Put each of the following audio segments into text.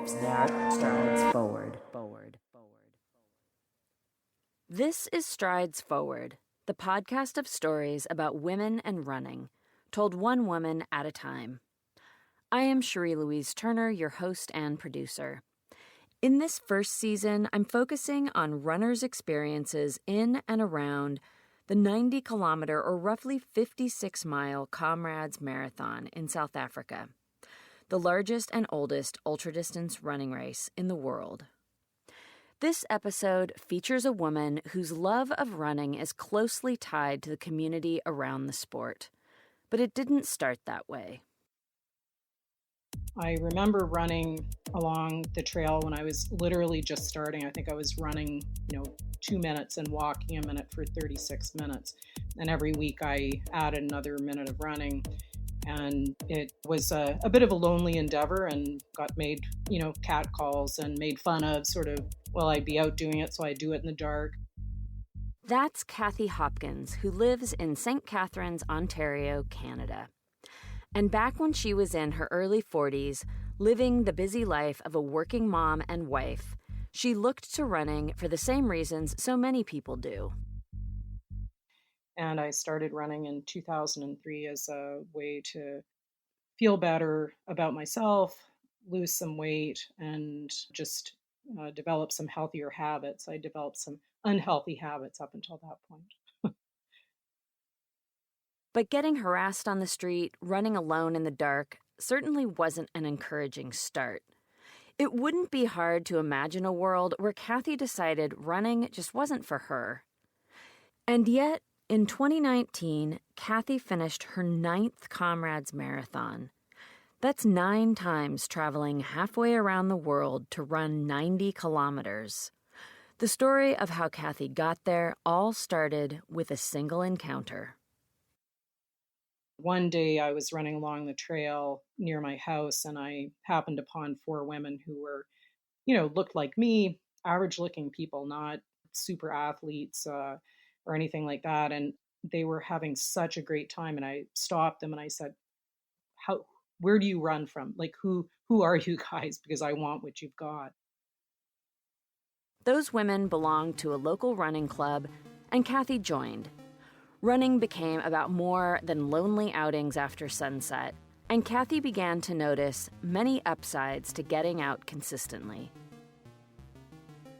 Strides Forward. This is Strides Forward, the podcast of stories about women and running, told one woman at a time. I am Cherie Louise Turner, your host and producer. In this first season, I'm focusing on runners' experiences in and around the 90-kilometer or roughly 56-mile Comrades Marathon in South Africa, the largest and oldest ultra-distance running race in the world. This episode features a woman whose love of running is closely tied to the community around the sport. But it didn't start that way. I remember running along the trail when I was literally just starting. I think I was running, 2 minutes and walking a minute for 36 minutes. And every week I added another minute of running. And it was a bit of a lonely endeavor and got made, catcalls and made fun of I'd be out doing it, so I do it in the dark. That's Cathy Hopkins, who lives in St. Catharines, Ontario, Canada. And back when she was in her early 40s, living the busy life of a working mom and wife, she looked to running for the same reasons so many people do. And I started running in 2003 as a way to feel better about myself, lose some weight, and just develop some healthier habits. I developed some unhealthy habits up until that point. But getting harassed on the street, running alone in the dark, certainly wasn't an encouraging start. It wouldn't be hard to imagine a world where Cathy decided running just wasn't for her. And yet, in 2019, Cathy finished her 9th Comrades Marathon. That's 9 times traveling halfway around the world to run 90 kilometers. The story of how Cathy got there all started with a single encounter. One day I was running along the trail near my house and I happened upon 4 women who were, looked like me, average looking people, not super athletes or anything like that. And they were having such a great time. And I stopped them and I said, where do you run from? Like, who are you guys? Because I want what you've got. Those women belonged to a local running club, and Cathy joined. Running became about more than lonely outings after sunset, and Cathy began to notice many upsides to getting out consistently.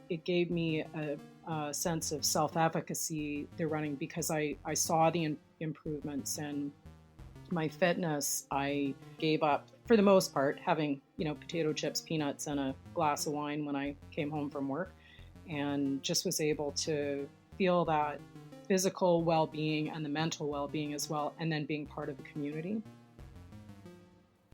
It gave me a sense of self-efficacy, the running, because I saw the improvements in my fitness. I gave up, for the most part, having, potato chips, peanuts, and a glass of wine when I came home from work, and just was able to feel that physical well-being and the mental well-being as well, and then being part of the community.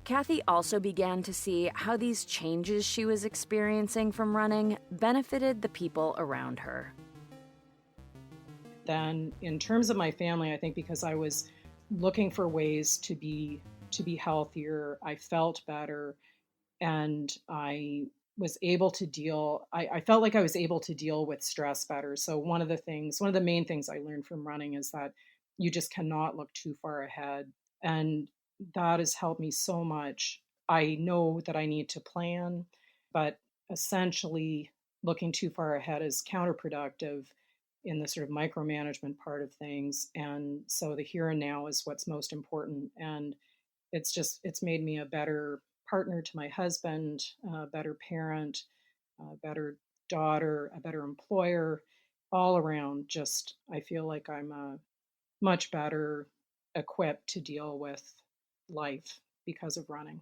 Cathy also began to see how these changes she was experiencing from running benefited the people around her. Then, in terms of my family, I think because I was looking for ways to be healthier, I felt better, and I was able to I felt like I was able to deal with stress better. So one of the main things I learned from running is that you just cannot look too far ahead. And that has helped me so much. I know that I need to plan, but essentially looking too far ahead is counterproductive in the sort of micromanagement part of things. And so the here and now is what's most important. And it's made me a better partner to my husband, a better parent, a better daughter, a better employer, all around. Just, I feel like I'm much better equipped to deal with life because of running.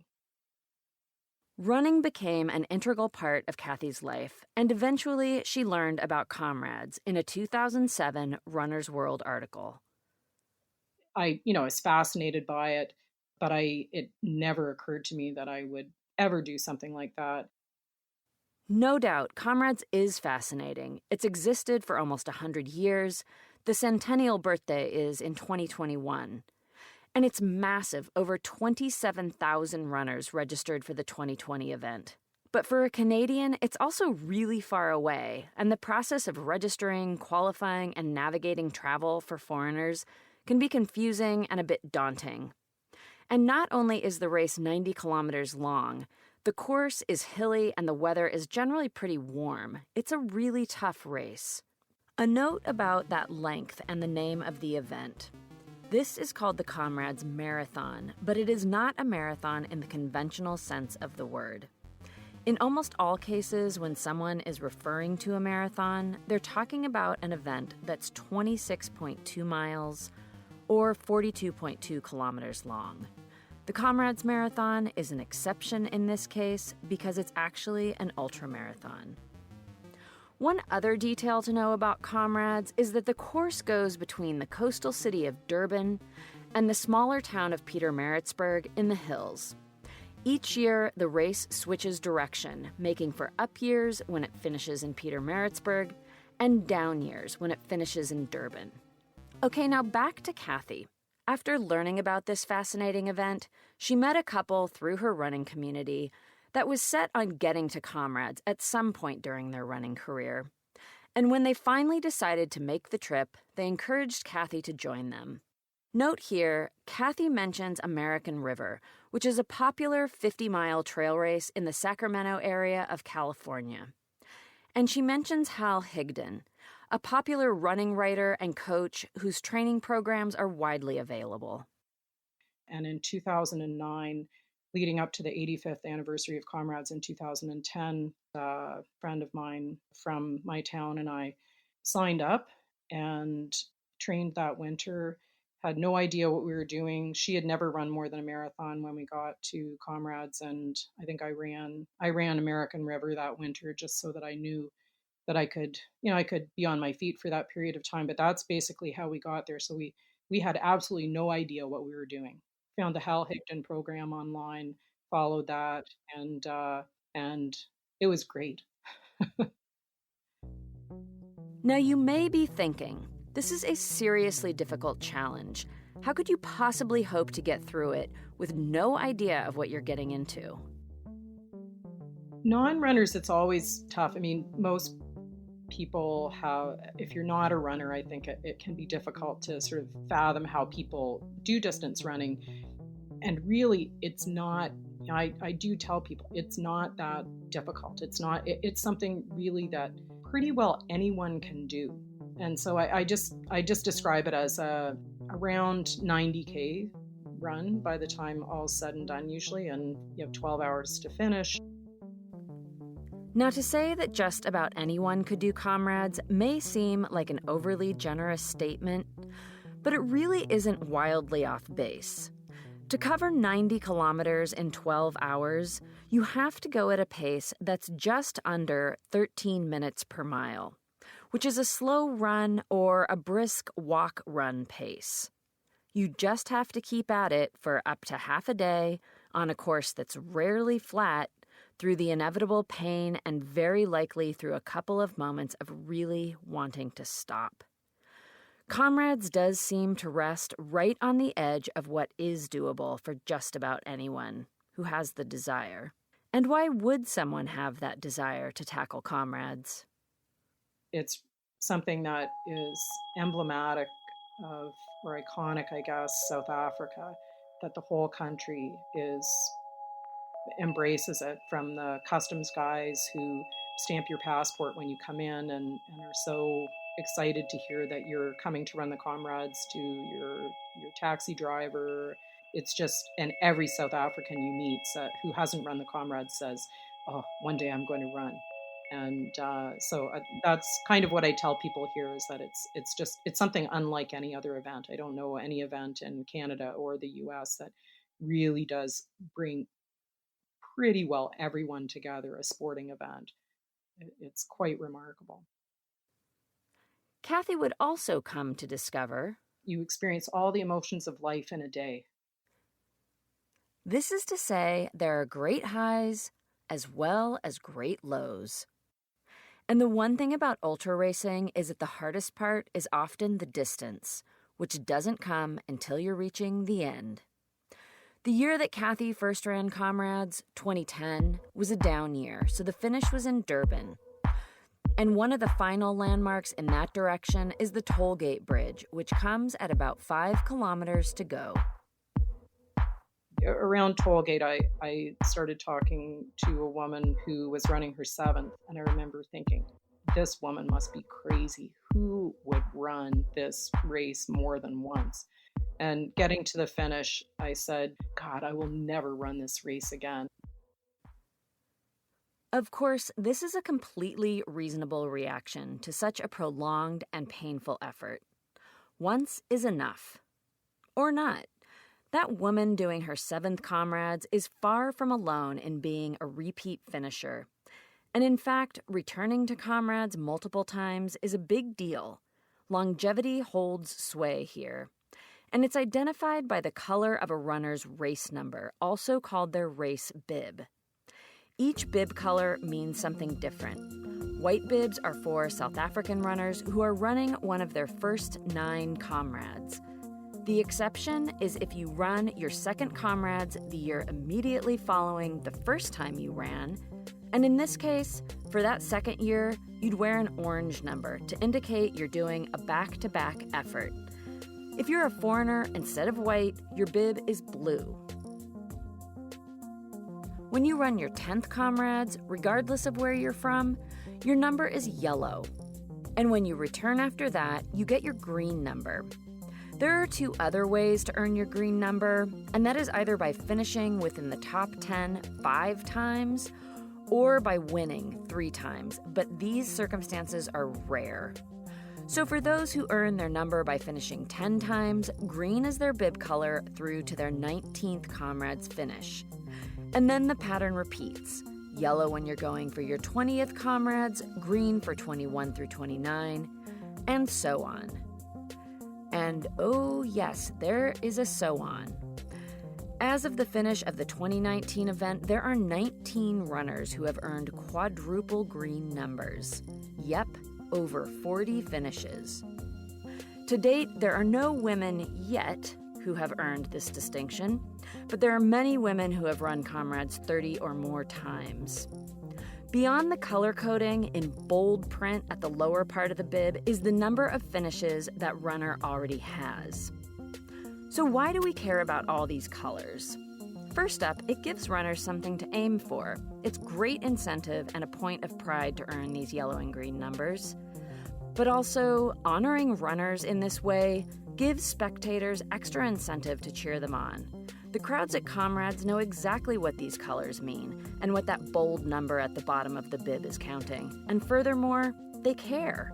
Running became an integral part of Cathy's life, and eventually she learned about Comrades in a 2007 Runner's World article. I was fascinated by it, but it never occurred to me that I would ever do something like that. No doubt, Comrades is fascinating. It's existed for almost 100 years. The centennial birthday is in 2021. And it's massive. Over 27,000 runners registered for the 2020 event. But for a Canadian, it's also really far away, and the process of registering, qualifying, and navigating travel for foreigners can be confusing and a bit daunting. And not only is the race 90 kilometers long, The course is hilly and the weather is generally pretty warm. It's a really tough race. A note about that length and the name of the event. This is called the Comrades Marathon, but it is not a marathon in the conventional sense of the word. In almost all cases, when someone is referring to a marathon, they're talking about an event that's 26.2 miles or 42.2 kilometers long. The Comrades Marathon is an exception in this case because it's actually an ultramarathon. One other detail to know about Comrades is that the course goes between the coastal city of Durban and the smaller town of Pietermaritzburg in the hills. Each year, the race switches direction, making for up years when it finishes in Pietermaritzburg and down years when it finishes in Durban. Okay, now back to Cathy. After learning about this fascinating event, she met a couple through her running community that was set on getting to Comrades at some point during their running career. And when they finally decided to make the trip, they encouraged Cathy to join them. Note here, Cathy mentions American River, which is a popular 50-mile trail race in the Sacramento area of California. And she mentions Hal Higdon, a popular running writer and coach whose training programs are widely available. And in 2009, leading up to the 85th anniversary of Comrades in 2010, a friend of mine from my town and I signed up and trained that winter. Had no idea what we were doing. She had never run more than a marathon when we got to Comrades, and I think I ran American River that winter just so that I knew that I could be on my feet for that period of time. But that's basically how we got there. So we had absolutely no idea what we were doing. Found the Hal Higdon program online, followed that, and it was great. Now you may be thinking, this is a seriously difficult challenge. How could you possibly hope to get through it with no idea of what you're getting into? Non-runners, it's always tough. I mean, most people have, if you're not a runner, I think it can be difficult to sort of fathom how people do distance running. And really, it's not, I do tell people, it's not that difficult. It's something really that pretty well anyone can do. And so I just describe it as a around 90K run by the time all's said and done usually, and you have 12 hours to finish. Now, to say that just about anyone could do Comrades may seem like an overly generous statement, but it really isn't wildly off base. To cover 90 kilometers in 12 hours, you have to go at a pace that's just under 13 minutes per mile, which is a slow run or a brisk walk-run pace. You just have to keep at it for up to half a day on a course that's rarely flat, through the inevitable pain and very likely through a couple of moments of really wanting to stop. Comrades does seem to rest right on the edge of what is doable for just about anyone who has the desire. And why would someone have that desire to tackle Comrades? It's something that is emblematic of, or iconic, I guess, South Africa, that the whole country embraces it, from the customs guys who stamp your passport when you come in and are so excited to hear that you're coming to run the Comrades, to your taxi driver. It's just, and every South African you meet who hasn't run the Comrades says, oh, one day I'm going to run. And so that's kind of what I tell people here, is that it's something unlike any other event. I don't know any event in Canada or the US that really does bring pretty well everyone together, a sporting event. It's quite remarkable. Cathy would also come to discover you experience all the emotions of life in a day. This is to say, there are great highs as well as great lows. And the one thing about ultra racing is that the hardest part is often the distance, which doesn't come until you're reaching the end. The year that Cathy first ran Comrades, 2010, was a down year, so the finish was in Durban. And one of the final landmarks in that direction is the toll gate bridge, which comes at about 5 kilometers to go. around Tollgate, I started talking to a woman who was running her seventh, and I remember thinking, this woman must be crazy. Who would run this race more than once? And getting to the finish, I said, God, I will never run this race again. Of course, this is a completely reasonable reaction to such a prolonged and painful effort. Once is enough. Or not. That woman doing her seventh Comrades is far from alone in being a repeat finisher. And in fact, returning to Comrades multiple times is a big deal. Longevity holds sway here. And it's identified by the color of a runner's race number, also called their race bib. Each bib color means something different. White bibs are for South African runners who are running one of their first 9 Comrades. The exception is if you run your second Comrades the year immediately following the first time you ran, and in this case, for that second year, you'd wear an orange number to indicate you're doing a back-to-back effort. If you're a foreigner, instead of white, your bib is blue. When you run your 10th Comrades, regardless of where you're from, your number is yellow. And when you return after that, you get your green number. There are 2 other ways to earn your green number, and that is either by finishing within the top 10 5 times or by winning 3 times, but these circumstances are rare. So for those who earn their number by finishing 10 times, green is their bib color through to their 19th Comrades finish. And then the pattern repeats. Yellow when you're going for your 20th Comrades, green for 21 through 29, and so on. And oh yes, there is a so on. As of the finish of the 2019 event, there are 19 runners who have earned quadruple green numbers. Yep, over 40 finishes. To date, there are no women yet who have earned this distinction, but there are many women who have run Comrades 30 or more times. Beyond the color coding, in bold print at the lower part of the bib, is the number of finishes that runner already has. So why do we care about all these colors? First up, it gives runners something to aim for. It's great incentive and a point of pride to earn these yellow and green numbers. But also, honoring runners in this way gives spectators extra incentive to cheer them on. The crowds at Comrades know exactly what these colors mean and what that bold number at the bottom of the bib is counting. And furthermore, they care.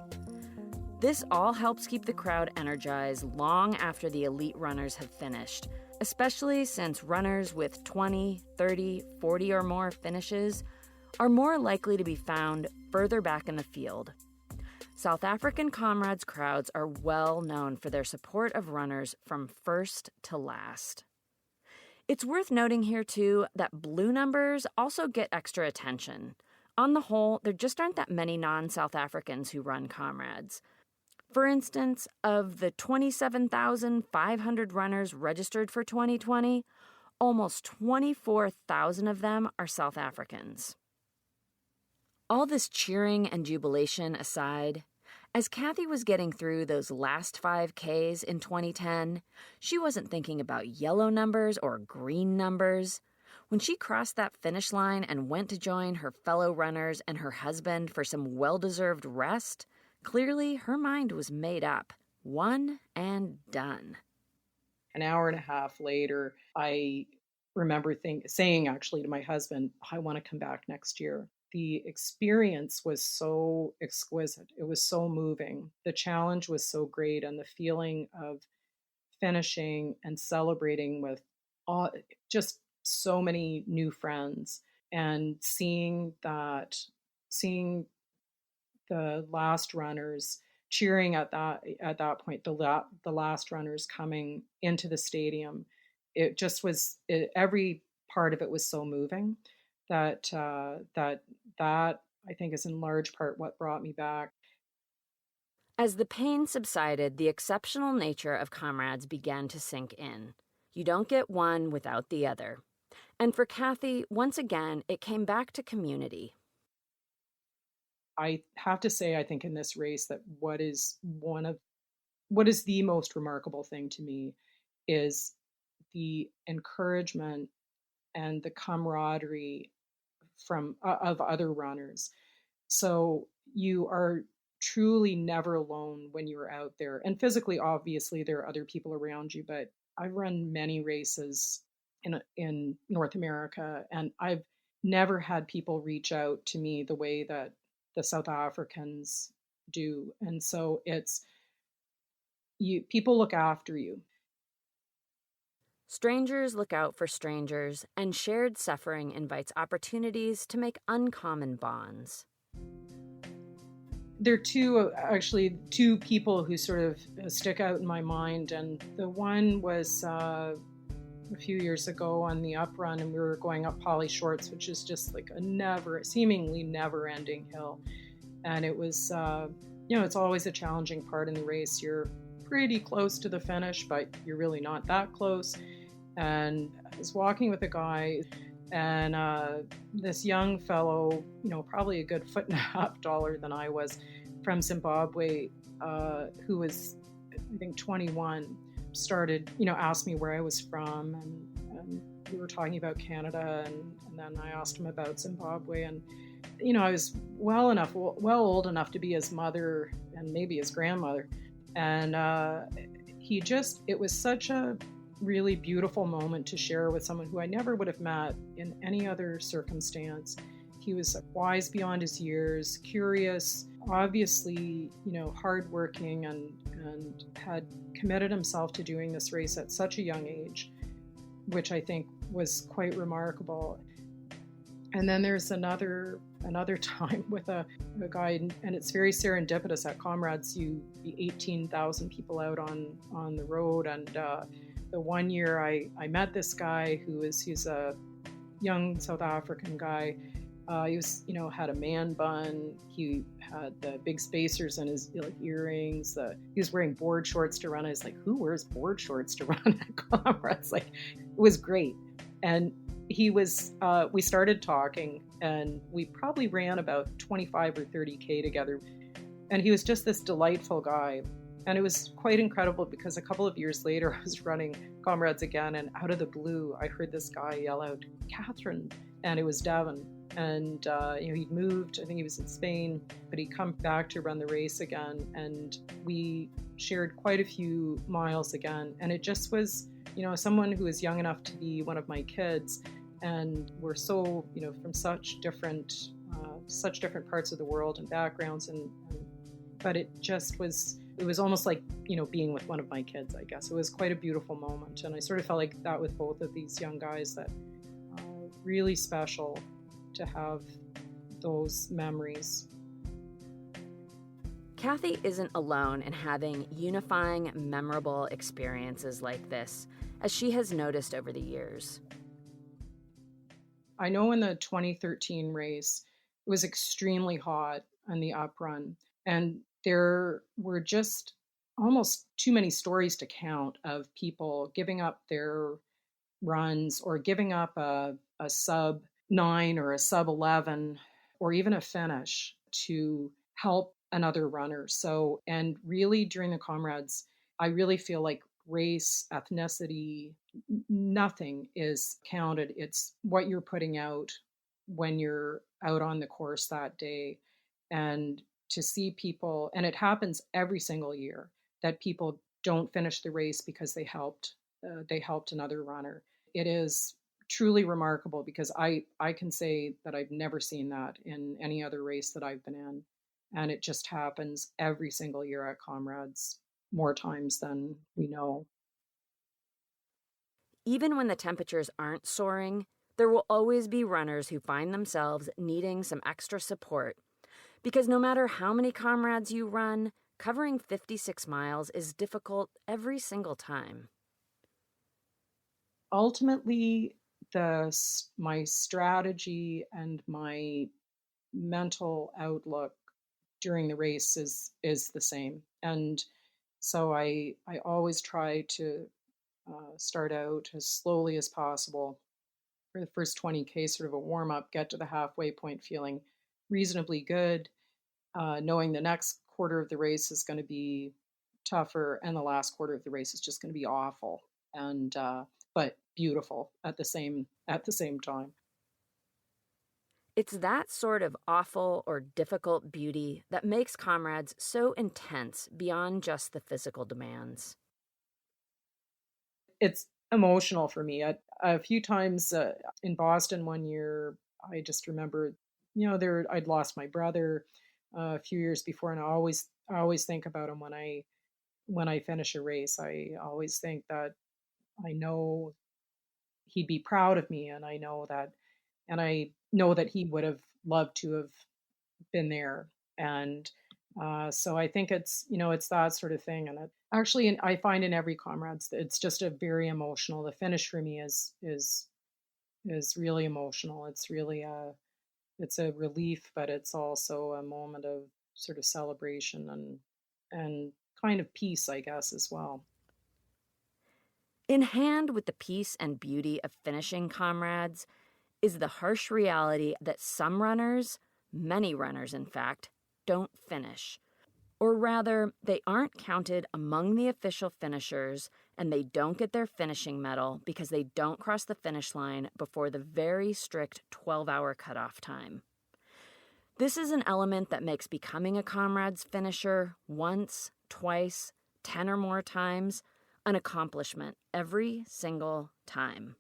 This all helps keep the crowd energized long after the elite runners have finished, especially since runners with 20, 30, 40 or more finishes are more likely to be found further back in the field. South African Comrades crowds are well known for their support of runners from first to last. It's worth noting here, too, that blue numbers also get extra attention. On the whole, there just aren't that many non-South Africans who run Comrades. For instance, of the 27,500 runners registered for 2020, almost 24,000 of them are South Africans. All this cheering and jubilation aside, as Cathy was getting through those last 5Ks in 2010, she wasn't thinking about yellow numbers or green numbers. When she crossed that finish line and went to join her fellow runners and her husband for some well-deserved rest, clearly her mind was made up. One and done. An hour and a half later, I remember saying actually to my husband, I want to come back next year. The experience was so exquisite. It was so moving. The challenge was so great, and the feeling of finishing and celebrating with just so many new friends, and seeing the last runners cheering at that point, the last runners coming into the stadium. It just was, every part of it was so moving that I think is in large part what brought me back. As the pain subsided, the exceptional nature of Comrades began to sink in. You don't get one without the other. And for Cathy, once again, it came back to community. I have to say, I think in this race that what is the most remarkable thing to me is the encouragement and the camaraderie from of other runners. So you are truly never alone when you're out there. And physically, obviously, there are other people around you. But I've run many races in North America, and I've never had people reach out to me the way that the South Africans do. And so it's you. People look after you. Strangers look out for strangers, and shared suffering invites opportunities to make uncommon bonds. There are two people who sort of stick out in my mind, and the one was a few years ago on the up run, and we were going up Polly Shorts, which is just like a seemingly never-ending hill, and it was it's always a challenging part in the race. You're pretty close to the finish, but you're really not that close. And I was walking with a guy, and this young fellow, probably a good foot and a half taller than I was, from Zimbabwe, who was, I think, 21, started, asked me where I was from, and we were talking about Canada, and then I asked him about Zimbabwe, and I was well old enough to be his mother and maybe his grandmother, and it was such a really beautiful moment to share with someone who I never would have met in any other circumstance. He was wise beyond his years, curious, obviously, hardworking, and had committed himself to doing this race at such a young age, which I think was quite remarkable. And then there's another time with a guy, and it's very serendipitous. At Comrades, you be 18,000 people out on the road, and the one year I met this guy he's a young South African guy. He was, had a man bun. He had the big spacers in his earrings. He was wearing board shorts to run. I was like, who wears board shorts to run at Comrades? Like, it was great. And we started talking, and we probably ran about 25 or 30K together. And he was just this delightful guy. And it was quite incredible because a couple of years later, I was running Comrades again, and out of the blue, I heard this guy yell out, "Catherine," and it was Devin. And he'd moved. I think he was in Spain, but he'd come back to run the race again, and we shared quite a few miles again. And it just was, someone who was young enough to be one of my kids, and we're so, from such different parts of the world and backgrounds, but it just was. It was almost like, being with one of my kids, I guess. It was quite a beautiful moment. And I sort of felt like that with both of these young guys, that really special to have those memories. Cathy isn't alone in having unifying, memorable experiences like this, as she has noticed over the years. I know in the 2013 race, it was extremely hot on the up run, and there were just almost too many stories to count of people giving up their runs or giving up a sub 9 or a sub 11 or even a finish to help another runner. So, and really during the Comrades, I really feel like race, ethnicity, nothing is counted. It's what you're putting out when you're out on the course that day. And to see people, and it happens every single year, that people don't finish the race because they helped another runner. It is truly remarkable, because I can say that I've never seen that in any other race that I've been in. And it just happens every single year at Comrades, more times than we know. Even when the temperatures aren't soaring, there will always be runners who find themselves needing some extra support. Because no matter how many Comrades you run, covering 56 miles is difficult every single time. Ultimately, my strategy and my mental outlook during the race is the same. And so I always try to start out as slowly as possible for the first 20K, sort of a warm up, get to the halfway point feeling reasonably good, knowing the next quarter of the race is going to be tougher, and the last quarter of the race is just going to be awful. And but beautiful at the same time. It's that sort of awful or difficult beauty that makes Comrades so intense beyond just the physical demands. It's emotional for me. A few times in Boston one year, I just remember, there I'd lost my brother a few years before, and I always think about him when I finish a race. I always think that I know he'd be proud of me, and I know that he would have loved to have been there. And so I think it's that sort of thing. And actually, I find in every Comrades, it's just a very emotional. The finish for me is really emotional. It's a relief, but it's also a moment of sort of celebration and kind of peace, I guess, as well. In hand with the peace and beauty of finishing Comrades is the harsh reality that some runners, many runners in fact, don't finish. Or rather, they aren't counted among the official finishers and they don't get their finishing medal because they don't cross the finish line before the very strict 12-hour cutoff time. This is an element that makes becoming a Comrades finisher once, twice, 10 or more times an accomplishment every single time.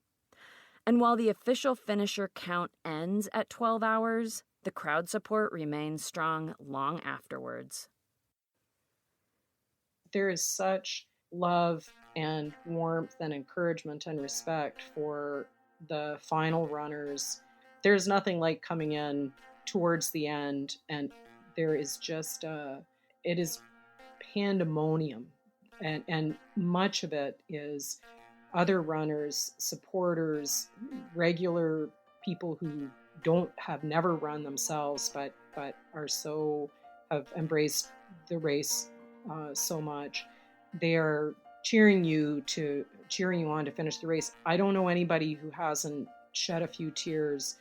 And while the official finisher count ends at 12 hours, the crowd support remains strong long afterwards. There is such love and warmth and encouragement and respect for the final runners. There's nothing like coming in towards the end, and there is just it is pandemonium, and much of it is other runners, supporters, regular people who don't have never run themselves, but are so have embraced the race so much. They are cheering you on to finish the race. I don't know anybody who hasn't shed a few tears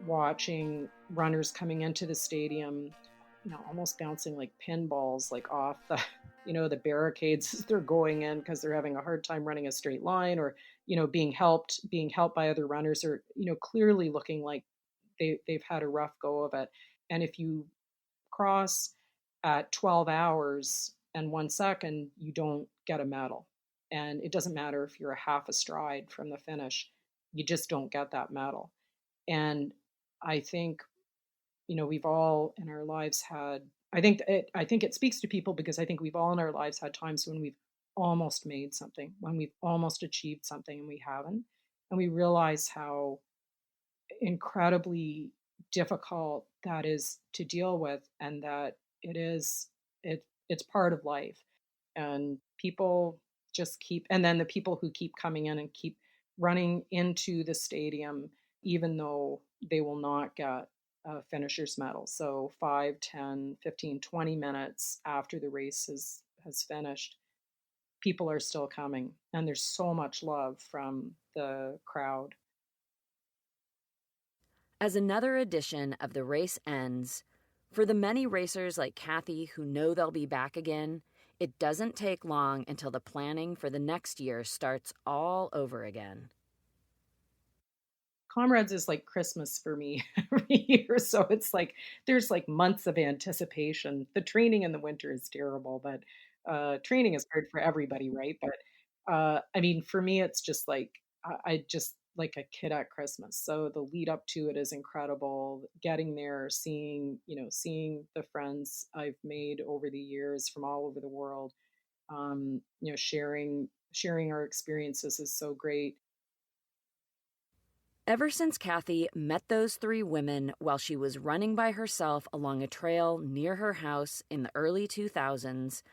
watching runners coming into the stadium, almost bouncing like pinballs, like off the barricades as they're going in because they're having a hard time running a straight line, or being helped by other runners, or clearly looking like they've had a rough go of it. And if you cross at 12 hours and 1 second, you don't get a medal. And it doesn't matter if you're a half a stride from the finish, you just don't get that medal. And I think, we've all in our lives had, I think it speaks to people because I think we've all in our lives had times when we've almost made something, when we've almost achieved something and we haven't. And we realize how incredibly difficult that is to deal with, and that it's part of life. And people just keep, and then the people who keep coming in and keep running into the stadium even though they will not get a finisher's medal. So 5, 10, 15, 20 minutes after the race has finished, people are still coming, and there's so much love from the crowd. As another edition of the race ends, for the many racers like Cathy who know they'll be back again, it doesn't take long until the planning for the next year starts all over again. Comrades is like Christmas for me every year. So it's like there's like months of anticipation. The training in the winter is terrible, but training is hard for everybody, right? But I mean, for me, it's just like I just like a kid at Christmas. So the lead up to it is incredible. Getting there, seeing the friends I've made over the years from all over the world, sharing our experiences is so great. Ever since Cathy met those 3 women while she was running by herself along a trail near her house in the early 2000s,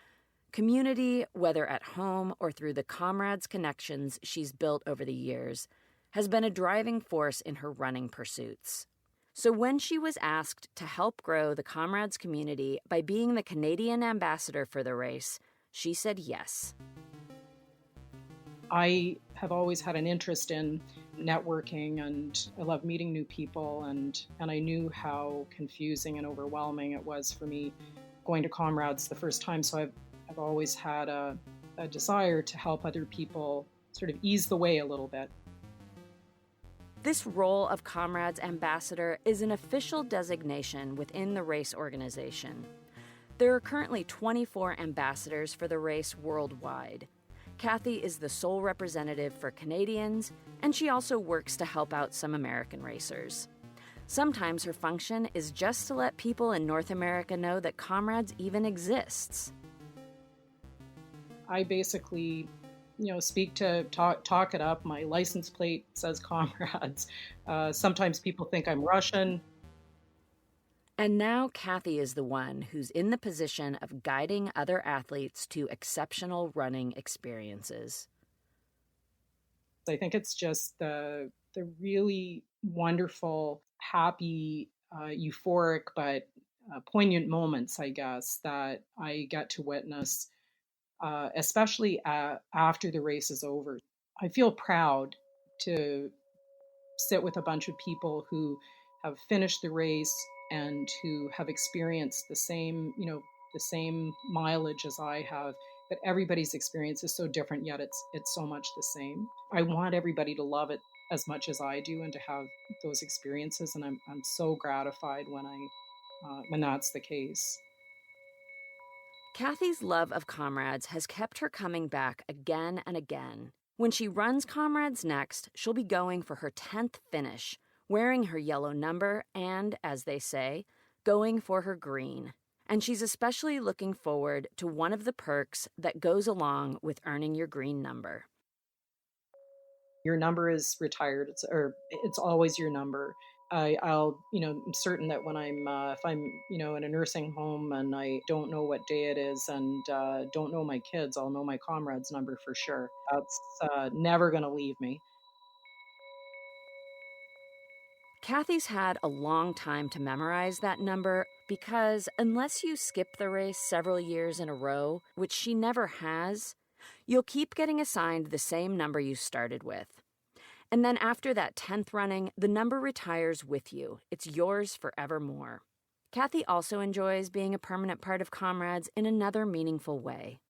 community, whether at home or through the Comrades connections she's built over the years, has been a driving force in her running pursuits. So when she was asked to help grow the Comrades community by being the Canadian ambassador for the race, she said yes. I have always had an interest in networking, and I love meeting new people, and I knew how confusing and overwhelming it was for me going to Comrades the first time. So I've always had a desire to help other people sort of ease the way a little bit. This role of Comrades Ambassador is an official designation within the race organization. There are currently 24 ambassadors for the race worldwide. Cathy is the sole representative for Canadians, and she also works to help out some American racers. Sometimes her function is just to let people in North America know that Comrades even exists. I basically, speak to talk it up. My license plate says Comrades. Sometimes people think I'm Russian. And now Cathy is the one who's in the position of guiding other athletes to exceptional running experiences. I think it's just the really wonderful, happy, euphoric, but poignant moments, I guess, that I get to witness, especially after the race is over. I feel proud to sit with a bunch of people who have finished the race and who have experienced the same mileage as I have. But everybody's experience is so different, yet it's so much the same. I want everybody to love it as much as I do and to have those experiences, and I'm so gratified when that's the case. Cathy's love of Comrades has kept her coming back again and again. When she runs Comrades next, she'll be going for her 10th finish, wearing her yellow number and, as they say, going for her green. And she's especially looking forward to one of the perks that goes along with earning your green number. Your number is retired. It's always your number. I'm certain that when if I'm, in a nursing home and I don't know what day it is and don't know my kids, I'll know my comrade's number for sure. That's never going to leave me. Cathy's had a long time to memorize that number because unless you skip the race several years in a row, which she never has, you'll keep getting assigned the same number you started with. And then after that 10th running, the number retires with you. It's yours forevermore. Cathy also enjoys being a permanent part of Comrades in another meaningful way.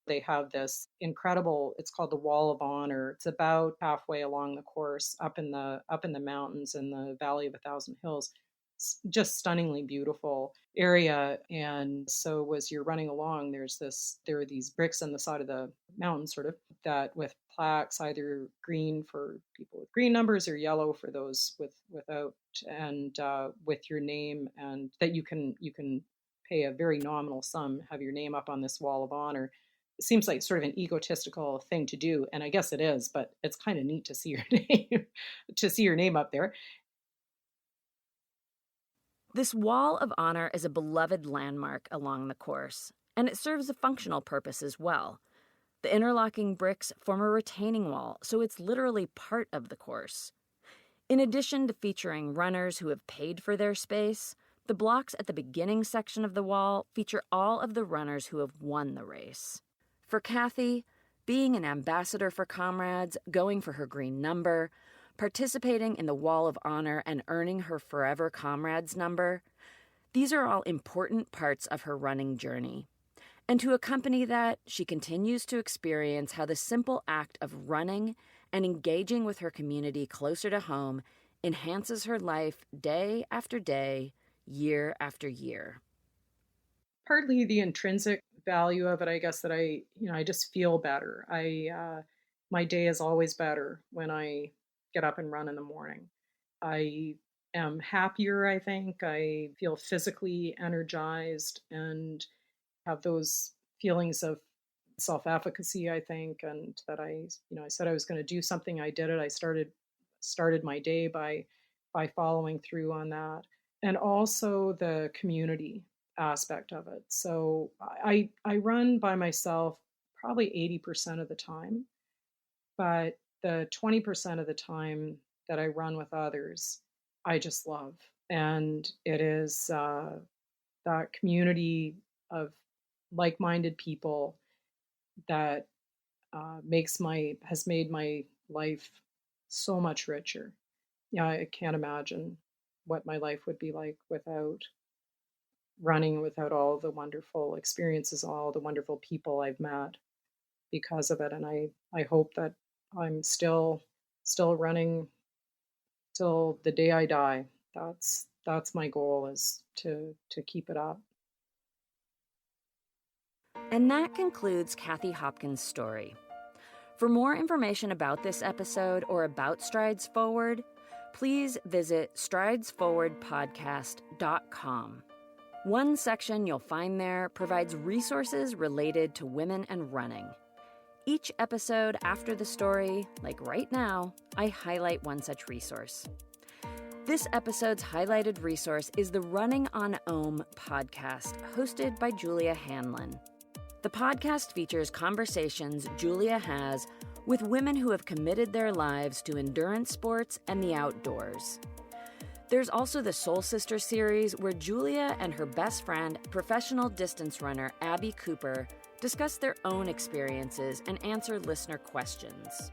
They have this incredible, it's called the Wall of Honor. It's about halfway along the course, up in the mountains in the Valley of a Thousand Hills. It's just stunningly beautiful area. And so as you're running along, there are these bricks on the side of the mountain, sort of, that with plaques, either green for people with green numbers or yellow for those without, and with your name, and that you can pay a very nominal sum, have your name up on this Wall of Honor. It seems like sort of an egotistical thing to do, and I guess it is, but it's kind of neat to see your name to see your name up there. This Wall of Honor is a beloved landmark along the course, and it serves a functional purpose as well. The interlocking bricks form a retaining wall, so it's literally part of the course. In addition to featuring runners who have paid for their space, the blocks at the beginning section of the wall feature all of the runners who have won the race. For Cathy, being an ambassador for Comrades, going for her green number, participating in the Wall of Honor, and earning her forever Comrades number, these are all important parts of her running journey. And to accompany that, she continues to experience how the simple act of running and engaging with her community closer to home enhances her life day after day, year after year. Partly the intrinsic value of it, I guess, that I just feel better. My day is always better when I get up and run in the morning. I am happier, I think. I feel physically energized and have those feelings of self-efficacy, I think, and that I said I was going to do something, I did it. I started my day by following through on that. And also the community aspect of it. So I run by myself probably 80% of the time, but the 20% of the time that I run with others, I just love. And it is that community of like-minded people that has made my life so much richer. Yeah, I can't imagine what my life would be like without running, without all the wonderful experiences, all the wonderful people I've met. because of it. And I hope that I'm still running till the day I die. That's my goal, is to keep it up. And that concludes Cathy Hopkins' story. For more information about this episode or about Strides Forward, please visit stridesforwardpodcast.com. One section you'll find there provides resources related to women and running. Each episode after the story, like right now, I highlight one such resource. This episode's highlighted resource is the Running on Ohm podcast, hosted by Julia Hanlon. The podcast features conversations Julia has with women who have committed their lives to endurance sports and the outdoors. There's also the Soul Sister series, where Julia and her best friend, professional distance runner Abby Cooper, discuss their own experiences and answer listener questions.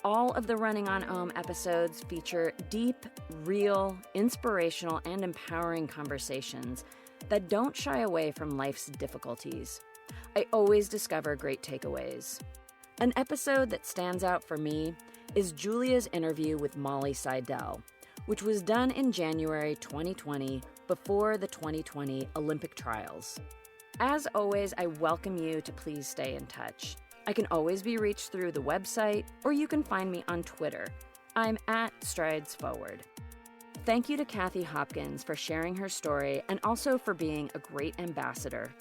All of the Running on Ohm episodes feature deep, real, inspirational, and empowering conversations that don't shy away from life's difficulties. I always discover great takeaways. An episode that stands out for me is Julia's interview with Molly Seidel, which was done in January 2020 before the 2020 Olympic trials. As always, I welcome you to please stay in touch. I can always be reached through the website, or you can find me on Twitter. I'm at Strides Forward. Thank you to Cathy Hopkins for sharing her story and also for being a great ambassador.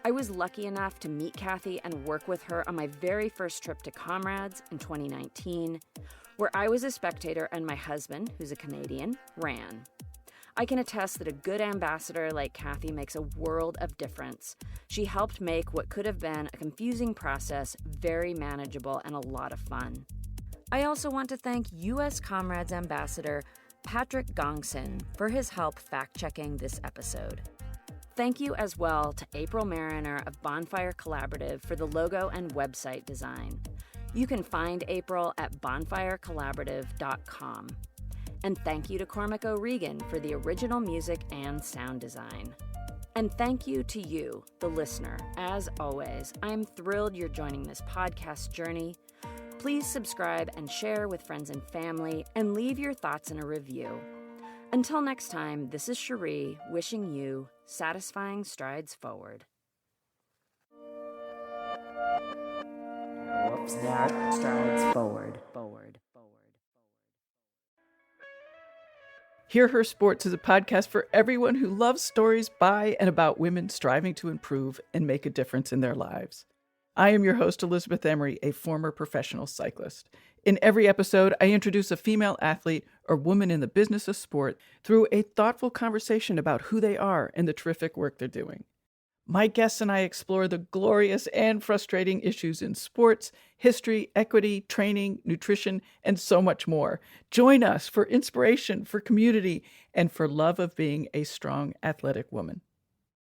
I was lucky enough to meet Cathy and work with her on my very first trip to Comrades in 2019, where I was a spectator and my husband, who's a Canadian, ran. I can attest that a good ambassador like Cathy makes a world of difference. She helped make what could have been a confusing process very manageable and a lot of fun. I also want to thank U.S. Comrades Ambassador Patrick Gongson for his help fact-checking this episode. Thank you as well to April Mariner of Bonfire Collaborative for the logo and website design. You can find April at bonfirecollaborative.com. And thank you to Cormac O'Regan for the original music and sound design. And thank you to you, the listener. As always, I'm thrilled you're joining this podcast journey. Please subscribe and share with friends and family, and leave your thoughts in a review. Until next time, this is Cherie wishing you satisfying strides forward. Whoops, that strides forward. Hear Her Sports is a podcast for everyone who loves stories by and about women striving to improve and make a difference in their lives. I am your host, Elizabeth Emery, a former professional cyclist. In every episode, I introduce a female athlete or woman in the business of sport through a thoughtful conversation about who they are and the terrific work they're doing. My guests and I explore the glorious and frustrating issues in sports, history, equity, training, nutrition, and so much more. Join us for inspiration, for community, and for love of being a strong, athletic woman.